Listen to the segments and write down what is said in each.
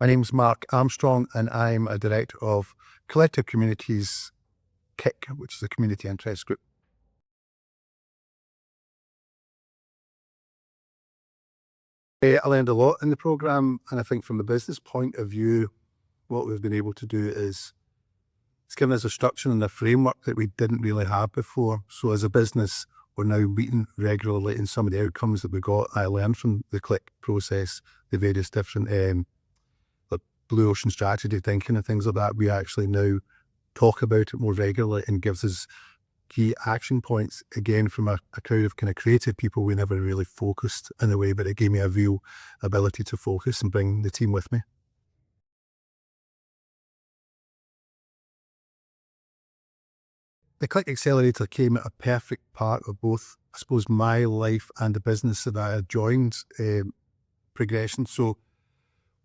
My name's Mark Armstrong and I'm a director of Collective Communities KIC, which is a community interest group. I learned a lot in the programme, and I think from the business point of view, what we've been able to do is it's given us a structure and a framework that we didn't really have before. So as a business, we're now meeting regularly, and some of the outcomes that we got, I learned from the CLIC process, the various different like blue ocean strategy thinking and things like that. We actually now talk about it more regularly and gives us key action points, again, from a crowd of kind of creative people. We never really focused in a way, but it gave me a real ability to focus and bring the team with me. The CLIC Accelerator came at a perfect part of both, I suppose, my life and the business that I had joined progression. So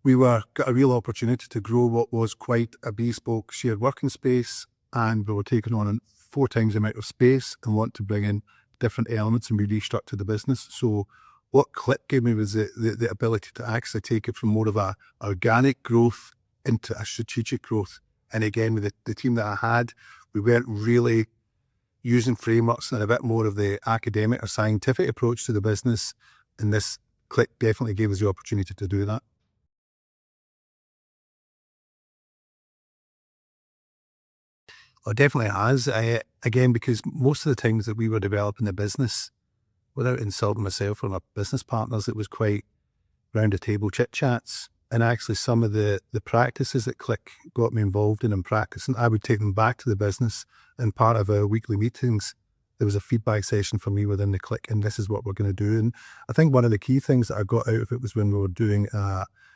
we got a real opportunity to grow what was quite a bespoke shared working space, and we were taking on 4 times the amount of space and want to bring in different elements, and we restructured the business. So what CLIC gave me was the ability to actually take it from more of a organic growth into a strategic growth. And again, with the team that I had, we weren't really using frameworks and a bit more of the academic or scientific approach to the business. And this CLIC definitely gave us the opportunity to do that. It definitely has. Again, because most of the times that we were developing the business, without insulting myself or my business partners, it was quite round the table chit chats. And actually some of the practices that CLIC got me involved in and practicing, I would take them back to the business, and part of our weekly meetings, there was a feedback session for me within the CLIC, and this is what we're going to do. And I think one of the key things that I got out of it was when we were doing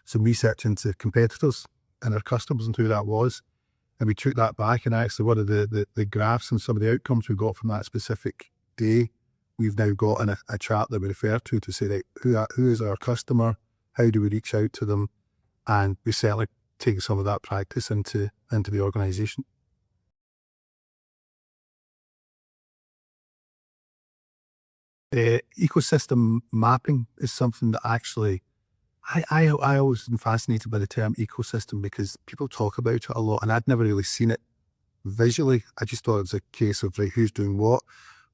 some research into competitors and our customers and who that was. And we took that back, and actually one of the graphs and some of the outcomes we got from that specific day, we've now got in a chart that we refer to say, right, who is our customer? How do we reach out to them? And we certainly take some of that practice into the organisation. Ecosystem mapping is something that actually I always been fascinated by the term ecosystem, because people talk about it a lot and I'd never really seen it visually. I just thought it was a case of, right, who's doing what.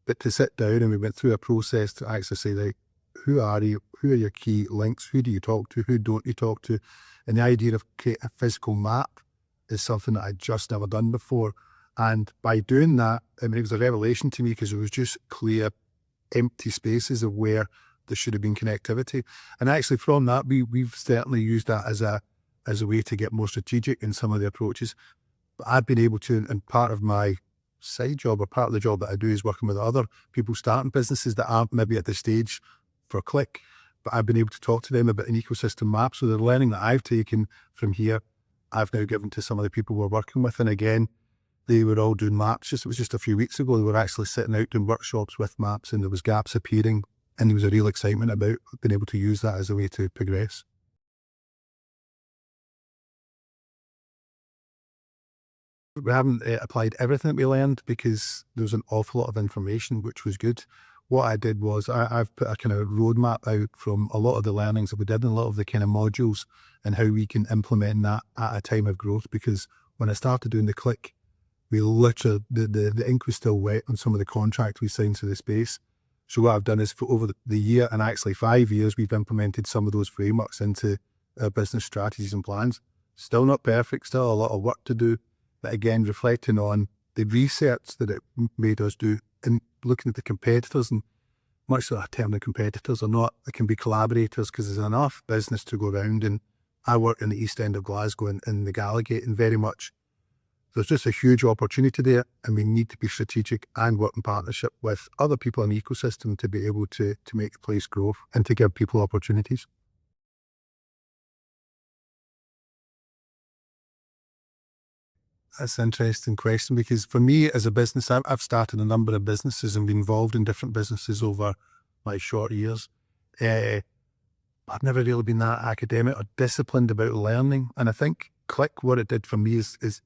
But to sit down, and we went through a process to actually say, like, who are you? Who are your key links? Who do you talk to? Who don't you talk to? And the idea of creating a physical map is something that I'd just never done before. And by doing that, I mean, it was a revelation to me, because it was just clear empty spaces of where there should have been connectivity. And actually from that, we've certainly used that as a way to get more strategic in some of the approaches. But I've been able to, and part of my side job, or part of the job that I do, is working with other people starting businesses that aren't maybe at the stage for CLIC, but I've been able to talk to them about an ecosystem map. So the learning that I've taken from here, I've now given to some of the people we're working with. And again, they were all doing maps. It was just a few weeks ago, they were actually sitting out doing workshops with maps, and there was gaps appearing, and there was a real excitement about being able to use that as a way to progress. We haven't applied everything that we learned, because there was an awful lot of information, which was good. What I did was I've put a kind of roadmap out from a lot of the learnings that we did, and a lot of the kind of modules, and how we can implement that at a time of growth. Because when I started doing the CLIC, we literally, the ink was still wet on some of the contracts we signed to the space. So what I've done is, for over the year, and actually 5 years, we've implemented some of those frameworks into our business strategies and plans. Still not perfect, still a lot of work to do. But again, reflecting on the research that it made us do, and looking at the competitors, and much like a term, the competitors are not, they can be collaborators, because there's enough business to go around. And I work in the East End of Glasgow in the Gallowgate, and very much there's just a huge opportunity there, and we need to be strategic and work in partnership with other people in the ecosystem to be able to make the place grow and to give people opportunities. That's an interesting question, because for me as a business, I've started a number of businesses and been involved in different businesses over my short years. I've never really been that academic or disciplined about learning. And I think CLIC, what it did for me is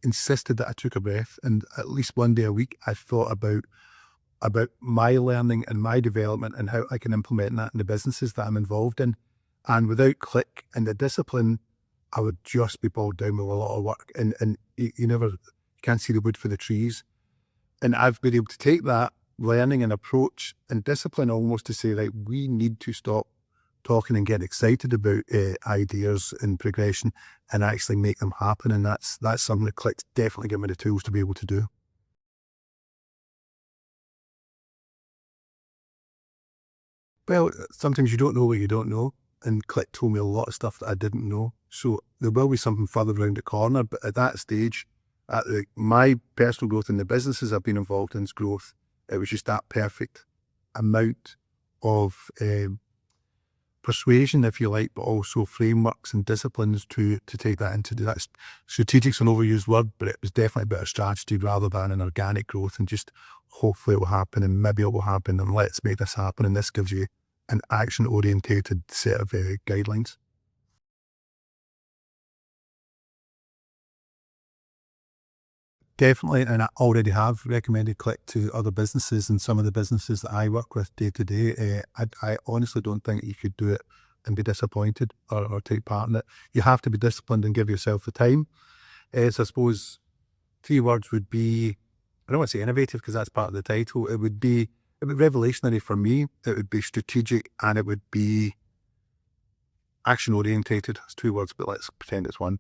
insisted that I took a breath, and at least one day a week I thought about about my learning and my development and how I can implement that in the businesses that I'm involved in. And without click and the discipline, I would just be bogged down with a lot of work, and you can't see the wood for the trees. And I've been able to take that learning and approach and discipline almost to say, like, we need to stop talking and get excited about ideas and progression and actually make them happen. And that's something that Click's definitely given me the tools to be able to do. Well, sometimes you don't know what you don't know, and Click told me a lot of stuff that I didn't know. So there will be something further around the corner, but at that stage, my personal growth in the businesses I've been involved in's growth, it was just that perfect amount of persuasion, if you like, but also frameworks and disciplines to take that into that. Strategic's an overused word, but it was definitely a bit of strategy rather than an organic growth, and just hopefully it will happen and maybe it will happen and let's make this happen. And this gives you an action orientated set of guidelines. Definitely, and I already have recommended Click to other businesses, and some of the businesses that I work with day to day. I honestly don't think you could do it and be disappointed or take part in it. You have to be disciplined and give yourself the time. So I suppose three words would be, I don't want to say innovative because that's part of the title. It would be revolutionary for me. It would be strategic, and it would be action orientated. It's two words, but let's pretend it's one.